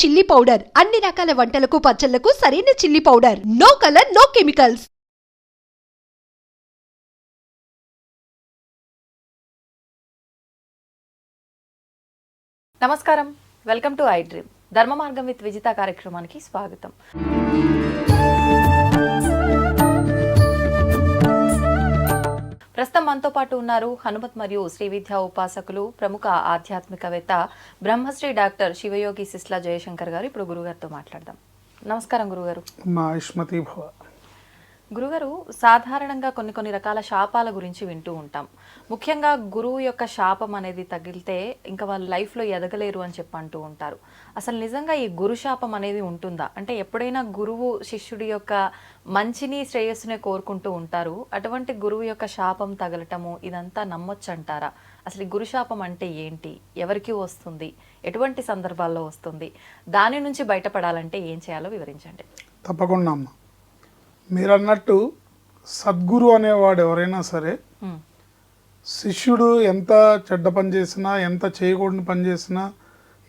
Chilli powder అన్ని రకాల వంటలకు పచ్చళ్లకు సరైన chilli powder. No colour, no chemicals. నమస్కారం, వెల్కమ్ టు ఐ డ్రీమ్. ధర్మ మార్గం విత్ విజిత కార్యక్రమానికి స్వాగతం. ప్రస్తుతం మనతో పాటు ఉన్నారు హనుమత్ మరియు శ్రీ విద్యా ఉపాసకులు, ప్రముఖ ఆధ్యాత్మికవేత్త బ్రహ్మశ్రీ డాక్టర్ శివయోగి సిస్లా జయశంకర్ గారు. ఇప్పుడు గురుగారితో మాట్లాడదాం. నమస్కారం గురుగారు. గురుగారు, సాధారణంగా కొన్ని రకాల శాపాల గురించి వింటూ ఉంటాం. ముఖ్యంగా గురువు యొక్క శాపం అనేది తగిలితే ఇంకా వాళ్ళ లైఫ్లో ఎదగలేరు అని చెప్పి అంటూ ఉంటారు. అసలు నిజంగా ఈ గురు శాపం అనేది ఉంటుందా? అంటే ఎప్పుడైనా గురువు శిష్యుడి యొక్క మంచిని శ్రేయస్సునే కోరుకుంటూ ఉంటారు. అటువంటి గురువు యొక్క శాపం తగలటము ఇదంతా నమ్మొచ్చు అంటారా? అసలు ఈ గురు శాపం అంటే ఏంటి, ఎవరికి వస్తుంది, ఎటువంటి సందర్భాల్లో వస్తుంది, దాని నుంచి బయటపడాలంటే ఏం చేయాలో వివరించండి. తప్పకుండా అమ్మ. మీరు అన్నట్టు సద్గురు అనేవాడు ఎవరైనా సరే, శిష్యుడు ఎంత చెడ్డ పని చేసినా, ఎంత చేయకూడని పని చేసినా,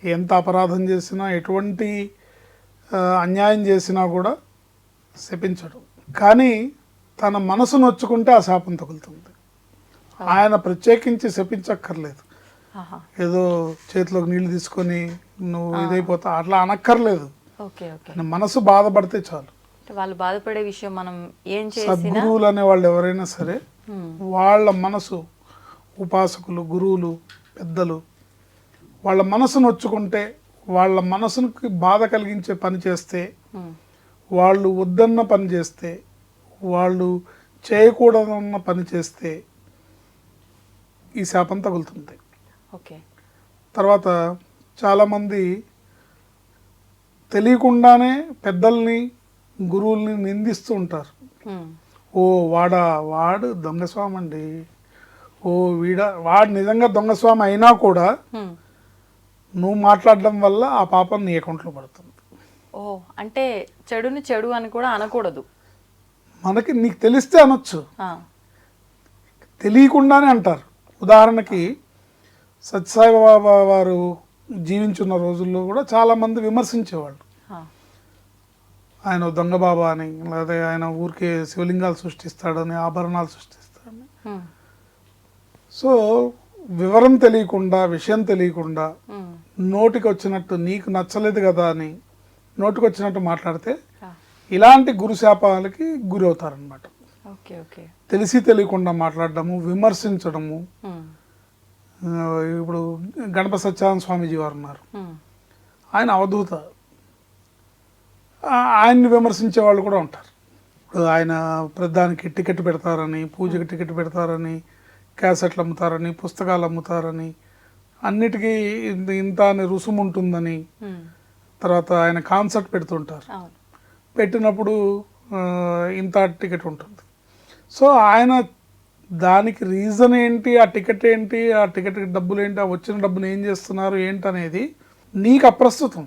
ఎంత అపరాధం చేసినా, ఎటువంటి అన్యాయం చేసినా కూడా శపించడు. కానీ తన మనసు నొచ్చుకుంటే ఆ శాపం తగులుతుంది. ఆయన ప్రత్యేకించి శపించక్కర్లేదు. ఏదో చేతిలోకి నీళ్లు తీసుకొని నువ్వు ఇదైపోతా అట్లా అనక్కర్లేదు. మనసు బాధపడితే చాలు. వాళ్ళు బాధపడే విషయం మనం ఏం చేసినా, సద్గురువులు అనే వాళ్ళు ఎవరైనా సరే వాళ్ళ మనసు, ఉపాసకులు, గురువులు, పెద్దలు వాళ్ళ మనసు నొచ్చుకుంటే, వాళ్ళ మనసుకి బాధ కలిగించే పని చేస్తే, వాళ్ళు వద్దన్న పని చేస్తే, వాళ్ళు చేయకూడదన్న పని చేస్తే ఈ శాపం తగులుతుంది. తర్వాత చాలామంది తెలియకుండానే పెద్దల్ని, గురువుల్ని నిందిస్తూ ఉంటారు. ఓ వాడు దొంగస్వామి అండి, ఓ వాడు నిజంగా దొంగస్వామి అయినా కూడా నువ్వు మాట్లాడడం వల్ల ఆ పాపం నీ అకౌంట్లో పడుతుంది. అంటే చెడుని చెడు అని కూడా అనకూడదు. మనకి నీకు తెలిస్తే అనొచ్చు, తెలియకుండానే అంటారు. ఉదాహరణకి సత్యసాయి బాబా వారు జీవించున్న రోజుల్లో కూడా చాలామంది విమర్శించేవాళ్ళు. ఆయన దొంగ బాబా అని, లేదా ఆయన ఊరికే శివలింగాలు సృష్టిస్తాడని, ఆభరణాలు సృష్టిస్తాడని. సో వివరం తెలియకుండా, విషయం తెలియకుండా నోటికి వచ్చినట్టు, నీకు నచ్చలేదు కదా అని నోటికి వచ్చినట్టు మాట్లాడితే ఇలాంటి గురుశాపాలకి గురి అవుతారనమాట. తెలిసి తెలియకుండా మాట్లాడడము, విమర్శించడము. ఇప్పుడు గణపతి సత్యానంద స్వామీజీ వారు ఉన్నారు, ఆయన అవధూత. ఆయన్ని విమర్శించే వాళ్ళు కూడా ఉంటారు. ఆయన ప్రధానికి టికెట్ పెడతారని, పూజకి టికెట్ పెడతారని, క్యాసెట్లు అమ్ముతారని, పుస్తకాలు అమ్ముతారని, అన్నిటికీ ఇంత అని రుసుము ఉంటుందని, తర్వాత ఆయన కాన్సర్ట్ పెడుతుంటారు. పెట్టినప్పుడు ఇంత టికెట్ ఉంటుంది. సో ఆయన దానికి రీజన్ ఏంటి, ఆ టికెట్ ఏంటి, ఆ టికెట్కి డబ్బులు ఏంటి, ఆ వచ్చిన డబ్బులు ఏం చేస్తున్నారు ఏంటనేది నీకు అప్రస్తుతం.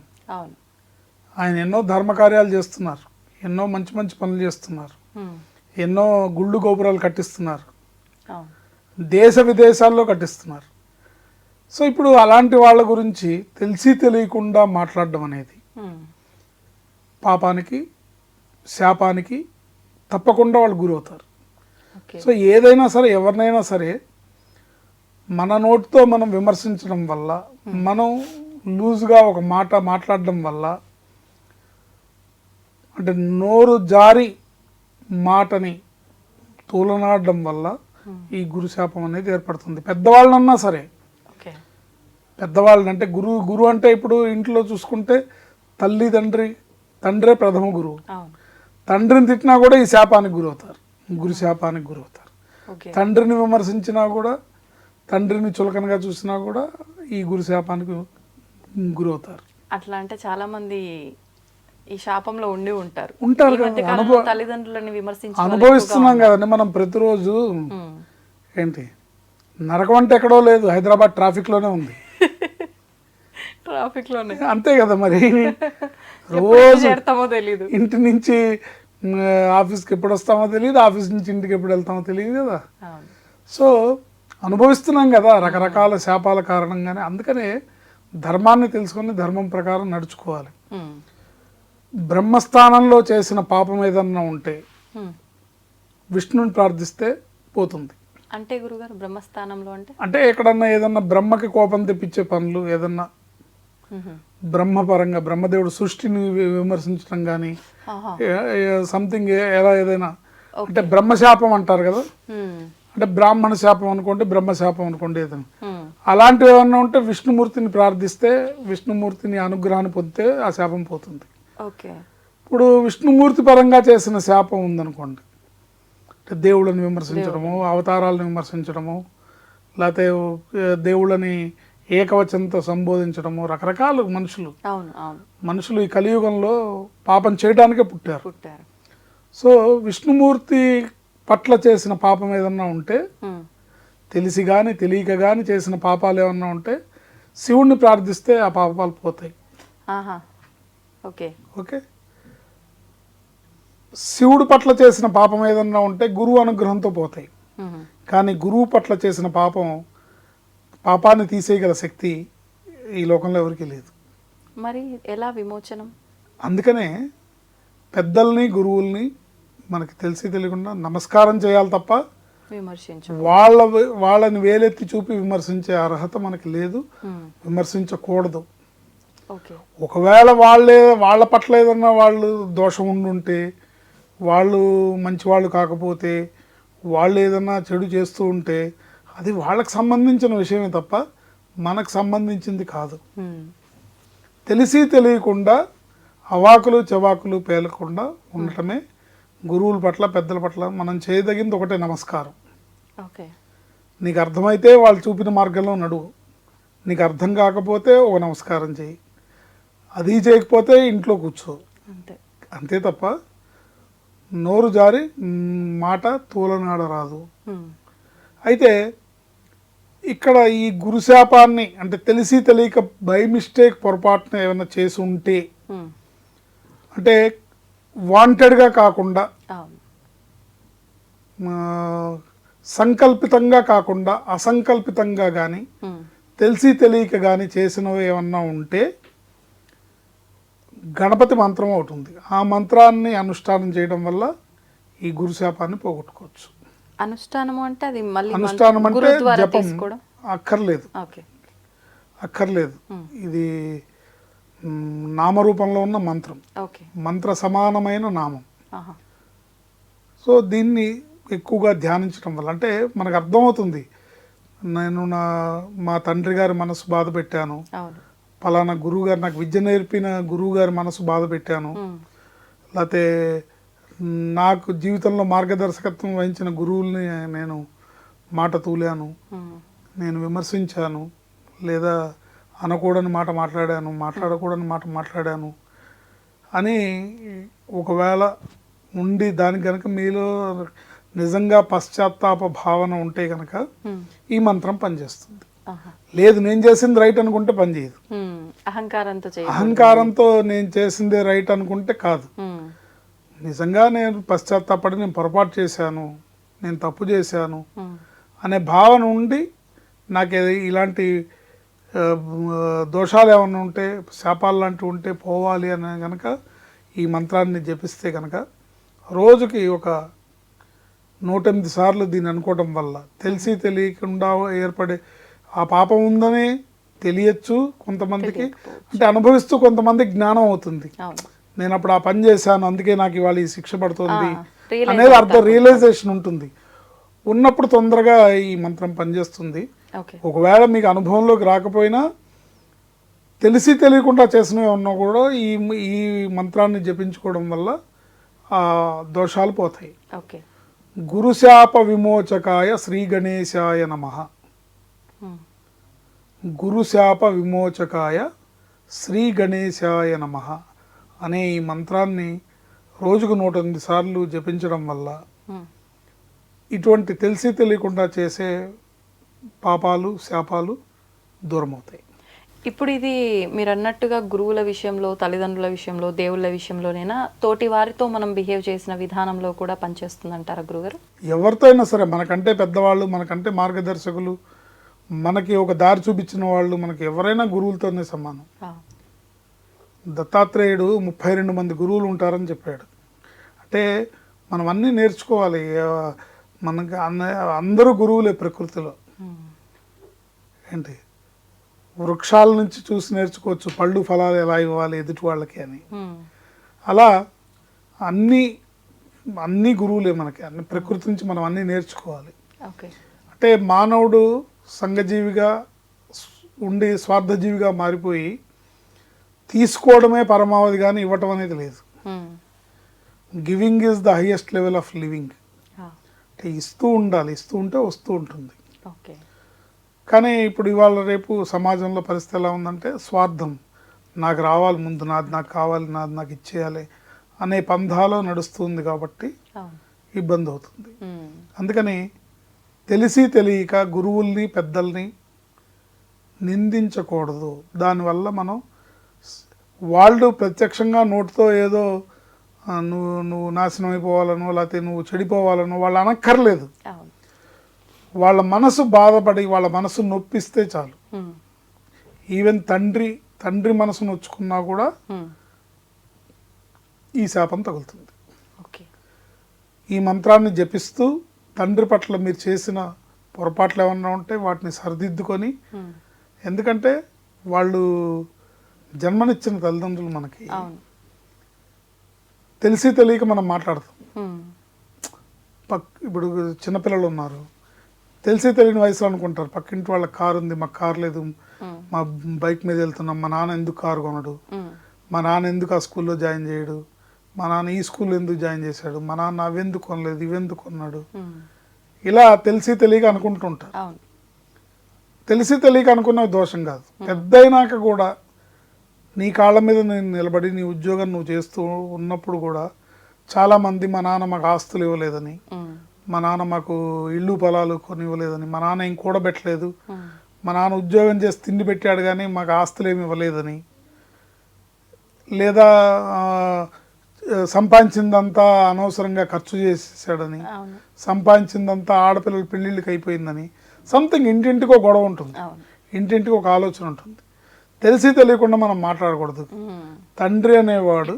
ఆయన ఎన్నో ధర్మకార్యాలు చేస్తున్నారు, ఎన్నో మంచి మంచి పనులు చేస్తున్నారు, ఎన్నో గుళ్ళు గోపురాలు కట్టిస్తున్నారు, దేశ విదేశాల్లో కట్టిస్తున్నారు. సో ఇప్పుడు అలాంటి వాళ్ళ గురించి తెలిసి తెలియకుండా మాట్లాడడం అనేది పాపానికి, శాపానికి తప్పకుండా వాళ్ళు గురవుతారు. సో ఏదైనా సరే, ఎవరినైనా సరే మన నోటితో మనం విమర్శించడం వల్ల, మనం లూజ్గా ఒక మాట మాట్లాడడం వల్ల, అంటే నోరు జారి మాటని తూలనాడడం వల్ల ఈ గురుశాపం అనేది ఏర్పడుతుంది. పెద్దవాళ్ళన్నా సరే, పెద్దవాళ్ళని అంటే గురు అంటే ఇప్పుడు ఇంట్లో చూసుకుంటే తల్లి, తండ్రే ప్రథమ గురువు. తండ్రిని తిట్టినా కూడా ఈ శాపానికి గురవుతారు, గురుశాపానికి గురవుతారు. తండ్రిని విమర్శించినా కూడా, తండ్రిని చులకనగా చూసినా కూడా ఈ గురుశాపానికి గురవుతారు. అట్లా అంటే చాలా మంది ఈ శాపంలో ఉంటారు. తల్లిదండ్రులని విమర్శించి అనుభవిస్తున్నాం కదండి మనం ప్రతిరోజు. ఏంటి నరకం అంటే ఎక్కడో లేదు, హైదరాబాద్ ట్రాఫిక్ లోనే ఉంది. ట్రాఫిక్ లోనే అంతే కదా మరి. రోజు తెలీదు, ఇంటి నుంచి ఆఫీస్కి ఎప్పుడు వస్తామో తెలియదు, ఆఫీస్ నుంచి ఇంటికి ఎప్పుడు వెళ్తామో తెలియదు కదా. సో అనుభవిస్తున్నాం కదా రకరకాల శాపాల కారణంగానే. అందుకనే ధర్మాన్ని తెలుసుకొని ధర్మం ప్రకారం నడుచుకోవాలి. ఉమ్, బ్రహ్మస్థానంలో చేసిన పాపం ఏదన్నా ఉంటే ఉమ్. విష్ణుని ప్రార్థిస్తే పోతుంది. అంటే గురుగారు బ్రహ్మస్థానంలో అంటే అంటే ఎక్కడన్నా ఏదన్నా బ్రహ్మకి కోపం తెప్పించే పనులు ఏదన్నా ఉహు. బ్రహ్మపరంగా బ్రహ్మదేవుడు సృష్టిని విమర్శించడం కానీ ఆహా. సంథింగ్ ఎలా ఏదైనా అంటే బ్రహ్మశాపం అంటారు కదా, ఉమ్, అంటే బ్రాహ్మణ శాపం అనుకోండి బ్రహ్మశాపం అనుకోండి ఏదైనా ఉమ్. అలాంటివి ఏమన్నా ఉంటే విష్ణుమూర్తిని ప్రార్థిస్తే విష్ణుమూర్తిని అనుగ్రహాన్ని పొందితే ఆ శాపం పోతుంది. ఓకే. ఇప్పుడు విష్ణుమూర్తి పరంగా చేసిన శాపం ఉందనుకోండి, అంటే దేవుళ్ళని విమర్శించడము, అవతారాలను విమర్శించడము, లేకపోతే దేవుళ్ళని ఏకవచనంతో సంబోధించడము, రకరకాల అవును అవును మనుషులు ఈ కలియుగంలో పాపం చేయడానికే పుట్టారు. పుట్టారు. సో విష్ణుమూర్తి పట్ల చేసిన పాపం ఏదన్నా ఉంటే, ఉమ్, తెలిసి కానీ తెలియక కానీ చేసిన పాపాలు ఏమన్నా ఉంటే శివుణ్ణి ప్రార్థిస్తే ఆ పాపాలు పోతాయి. ఆహా. ఓకే. ఓకే. శివుడు పట్ల చేసిన పాపం ఏదన్నా ఉంటే గురువు అనుగ్రహంతో పోతాయి. ఉహు. కానీ గురువు పట్ల చేసిన పాపాన్ని తీసేయగల శక్తి ఈ లోకంలో ఎవరికీ లేదు. మరి ఎలా విమోచనం? అందుకనే పెద్దల్ని గురువుల్ని మనకి తెలిసి తెలియకుండా నమస్కారం చేయాలి తప్ప విమర్శించు. వాళ్ళని వేలెత్తి చూపి విమర్శించే అర్హత మనకి లేదు, ఉమ్, విమర్శించకూడదు. ఓకే. ఒకవేళ వాళ్ళ పట్ల ఏదన్నా వాళ్ళు దోషం ఉండుంటే, వాళ్ళు మంచివాళ్ళు కాకపోతే, వాళ్ళు ఏదన్నా చెడు చేస్తూ ఉంటే అది వాళ్ళకి సంబంధించిన విషయమే తప్ప మనకు సంబంధించింది కాదు. ఉమ్, తెలిసి తెలియకుండా అవాకులు చవాకులు పేలకుండా ఉండటమే గురువుల పట్ల పెద్దల పట్ల మనం చేయదగింది ఒకటే నమస్కారం. ఓకే. నీకు అర్థమైతే వాళ్ళు చూపిన మార్గంలో నడువు, నీకు అర్థం కాకపోతే ఒక నమస్కారం చేయి, అది చేయకపోతే ఇంట్లో కూర్చో, అంతే. అంతే తప్ప నోరు జారి మాట తూలనాడ రాదు. ఉమ్, అయితే ఇక్కడ ఈ గురుశాపాన్ని అంటే తెలిసి తెలియక బై మిస్టేక్ పొరపాటున ఏమైనా చేసి ఉంటే, ఉమ్, అంటే వాంటెడ్గా కాకుండా అవును. సంకల్పితంగా కాకుండా అసంకల్పితంగా కానీ ఉమ్, తెలిసి తెలియక కానీ చేసినవి ఏమన్నా ఉంటే గణపతి మంత్రం ఒకటి ఉంది, ఆ మంత్రాన్ని అనుష్ఠానం చేయడం వల్ల ఈ గురుశాపాన్ని పోగొట్టుకోవచ్చు. అనుష్ఠానము అంటే అది మళ్ళీ అనుష్ఠానం అంటే గురువు ద్వారా జపం తీసుకోవడం? అక్కర్లేదు, ఓకే. అక్కర్లేదు. ఇది నామరూపంలో ఉన్న మంత్రం, ఓకే. మంత్ర సమానమైన నామం. ఆహా. సో దీన్ని ఎక్కువగా ధ్యానించడం వల్ల అంటే మనకు అర్థమవుతుంది, నేను మా తండ్రి గారి మనసు బాధ పెట్టాను, అవును. పలానా గురువుగారు నాకు విద్య నేర్పిన గురువుగారి మనసు బాధ పెట్టాను, ఉమ్, లేకపోతే నాకు జీవితంలో మార్గదర్శకత్వం వహించిన గురువుల్ని నేను మాట తూలాను, ఉమ్, నేను విమర్శించాను, లేదా అనకూడని మాట మాట్లాడాను, మాట్లాడకూడని మాట మాట్లాడాను అని ఒకవేళ ఉండి దానికి కనుక మీలో నిజంగా పశ్చాత్తాప భావన ఉంటే కనుక ఉమ్, ఈ మంత్రం పనిచేస్తుంది. ఆహా. లేదు నేను చేసింది రైట్ అనుకుంటే పనిచేయదు. ఉమ్, అహంకారంతో చేయ. అహంకారంతో నేను చేసిందే రైట్ అనుకుంటే కాదు. ఉమ్, నిజంగా నేను పశ్చాత్తాపడి నేను పొరపాటు చేశాను, నేను తప్పు చేశాను ఉమ్, అనే భావన ఉండి నాకు ఇలాంటి దోషాలు ఏమైనా ఉంటే శాపాలు లాంటివి ఉంటే పోవాలి అని కనుక ఈ మంత్రాన్ని జపిస్తే కనుక రోజుకి ఒక 108 సార్లు దీన్ని అనుకోవడం వల్ల తెలిసి తెలియకుండా ఏర్పడే ఆ పాపం ఉందని తెలియచ్చు కొంతమందికి, అంటే అనుభవిస్తూ కొంతమందికి జ్ఞానం అవుతుంది. అవును. నేను అప్పుడు ఆ పని చేశాను అందుకే నాకు ఇవాళ ఈ శిక్ష పడుతుంది realize అనేది అర్థం, రియలైజేషన్ ఉంటుంది. ఉన్నప్పుడు తొందరగా ఈ మంత్రం పనిచేస్తుంది. ఓకే. ఒకవేళ మీకు అనుభవంలోకి రాకపోయినా తెలిసి తెలియకుండా చేసినవి ఉన్నా కూడా ఈ మంత్రాన్ని జపించుకోవడం వల్ల ఆ దోషాలు పోతాయి. ఓకే. గురుశాప విమోచకాయ శ్రీ గణేశాయ నమః. ఉమ్, గురుశాప విమోచకాయ శ్రీ గణేశాయ నమః అనే ఈ మంత్రాన్ని రోజుకు 108 సార్లు జపించడం వల్ల ఉమ్, ఇటువంటి తెలిసి తెలియకుండా చేసే పాపాలు శాపాలు దూరమవుతాయి. ఇప్పుడు ఇది మీరు అన్నట్టుగా గురువుల విషయంలో, తల్లిదండ్రుల విషయంలో, దేవుళ్ళ విషయంలోనైనా తోటి వారితో మనం బిహేవ్ చేసిన విధానంలో కూడా పనిచేస్తుంది అంటారా గురుగారు? ఎవరితో అయినా సరే, మనకంటే పెద్దవాళ్ళు, మనకంటే మార్గదర్శకులు, మనకి ఒక దారి చూపించిన వాళ్ళు మనకి ఎవరైనా గురువులతోనే సమానం. ఆ, దత్తాత్రేయుడు 32 మంది గురువులు ఉంటారని చెప్పాడు. అంటే మనం అన్నీ నేర్చుకోవాలి. మనకి అందరూ గురువులే ప్రకృతిలో. ఉమ్, ఏంటి వృక్షాల నుంచి చూసి నేర్చుకోవచ్చు పళ్ళు ఫలాలు ఎలా ఇవ్వాలి ఎదుటి వాళ్ళకి అని. ఉమ్, అలా అన్నీ అన్నీ గురువులే మనకి. అన్ని ప్రకృతి నుంచి మనం అన్నీ నేర్చుకోవాలి. ఓకే. అంటే మానవుడు సంఘజీవిగా ఉండి స్వార్థజీవిగా మారిపోయి తీసుకోవడమే పరమావధి కానీ ఇవ్వటం అనేది లేదు. Um, giving is the highest level of living. ఆ, అంటే ఇస్తూ ఉండాలి, ఇస్తూ ఉంటే వస్తూ ఉంటుంది. ఓకే. కానీ ఇప్పుడు ఇవాళ రేపు సమాజంలో పరిస్థితి ఎలా ఉందంటే స్వార్థం, నాకు రావాలి ముందు, నాది నాకు కావాలి, నాది నాకు ఇచ్చేయాలి అనే పంధాలో నడుస్తుంది కాబట్టి అవును. ఇబ్బంది అవుతుంది. ఉమ్, అందుకని తెలిసి తెలియక గురువుల్ని పెద్దల్ని నిందించకూడదు. దానివల్ల మనం వాళ్ళు ప్రత్యక్షంగా నోటితో ఏదో నువ్వు నువ్వు నాశనం అయిపోవాలనో లేకపోతే నువ్వు చెడిపోవాలనో వాళ్ళు అనక్కర్లేదు. అవును. వాళ్ళ మనసు బాధపడి వాళ్ళ మనసు నొప్పిస్తే చాలు. ఉమ్, ఈవెన్ తండ్రి మనసు నొచ్చుకున్నా కూడా ఉమ్, ఈ శాపం తగులుతుంది. ఓకే. ఈ మంత్రాన్ని జపిస్తూ తండ్రి పట్ల మీరు చేసిన పొరపాట్లు ఏమన్నా ఉంటే వాటిని సరిదిద్దుకొని, ఉమ్, ఎందుకంటే వాళ్ళు జన్మనిచ్చిన తల్లిదండ్రులు మనకి. అవును. తెలిసి తెలియక మనం మాట్లాడతాం. ఉమ్, ఇప్పుడు చిన్నపిల్లలు ఉన్నారు, తెలిసి తెలియని వయసులో అనుకుంటారు పక్కింటి వాళ్ళ కారు ఉంది, మాకు కారు లేదు, ఉమ్, మా బైక్ మీద వెళ్తున్నాం, మా నాన్న ఎందుకు కారు కొనడు, ఉమ్, మా నాన్న ఎందుకు ఆ స్కూల్లో జాయిన్ చేయడు, మా నాన్న ఈ స్కూల్లో ఎందుకు జాయిన్ చేశాడు, మా నాన్న అవెందుకు కొనలేదు, ఇవెందుకు కొన్నాడు, ఉమ్, ఇలా తెలిసి తెలియక అనుకుంటుంటారు. అవును. తెలిసి తెలియక అనుకున్నది దోషం కాదు. పెద్ద అయినాక కూడా నీ కాళ్ళ మీద నేను నిలబడి నీ ఉద్యోగం నువ్వు చేస్తూ ఉన్నప్పుడు కూడా చాలామంది మా నాన్న మాకు ఆస్తులు ఇవ్వలేదని, ఉమ్, మా నాన్న మాకు ఇల్లు పొలాలు కొని ఇవ్వలేదని, మా నాన్న ఏం కూడబెట్టలేదు, ఉమ్, మా నాన్న ఉద్యోగం చేసి తిండి పెట్టాడు కానీ మాకు ఆస్తులు ఏమి ఇవ్వలేదని, లేదా సంపాదించిందంతా అనవసరంగా ఖర్చు చేసేసాడని, అవును. సంపాదించిందంతా ఆడపిల్లల పెళ్ళిళ్ళకి అయిపోయిందని, సంథింగ్ ఇంటింటికి ఒక గొడవ ఉంటుంది, అవును. ఇంటింటికి ఒక ఆలోచన ఉంటుంది. తెలిసి తెలియకుండా మనం మాట్లాడకూడదు. ఉమ్, తండ్రి అనేవాడు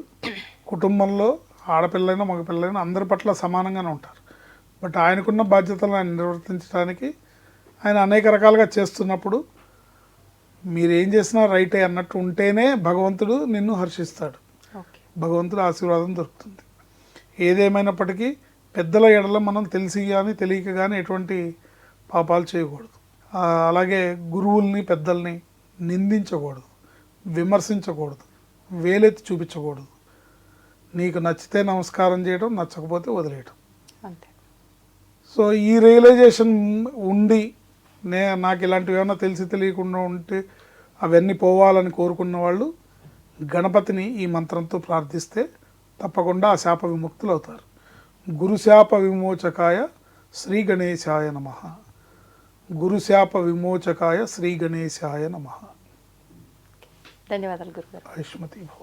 కుటుంబంలో ఆడపిల్లైనా మగపిల్లైనా అందరి పట్ల సమానంగానే ఉంటారు. బట్ ఆయనకున్న బాధ్యతలను ఆయన నిర్వర్తించడానికి ఆయన అనేక రకాలుగా చేస్తున్నప్పుడు మీరు ఏం చేసినా రైటే అన్నట్టు ఉంటేనే భగవంతుడు నిన్ను హర్షిస్తాడు, ఓకే. భగవంతుడు ఆశీర్వాదం దొరుకుతుంది. ఏదేమైనప్పటికీ పెద్దల ఎడల మనం తెలిసి కానీ తెలియక కానీ ఎటువంటి పాపాలు చేయకూడదు. అలాగే గురువుల్ని పెద్దల్ని నిందించకూడదు, విమర్శించకూడదు, వేలెత్తి చూపించకూడదు. నీకు నచ్చితే నమస్కారం చేయడం, నచ్చకపోతే వదిలేయడం. అంతే. సో ఈ రియలైజేషన్ ఉండి నాకు ఇలాంటివి ఏమైనా తెలిసి తెలియకుండా ఉంటే అవన్నీ పోవాలని కోరుకున్న వాళ్ళు గణపతిని ఈ మంత్రంతో ప్రార్థిస్తే తప్పకుండా ఆ శాప విముక్తులు అవుతారు. గురుశాప విమోచకాయ శ్రీ గణేశాయ నమః. గురుశాప విమోచకాయ శ్రీ గణేశాయ నమః. ధన్యవాదాలు గురుగారు. ఆయుష్మతి భవ.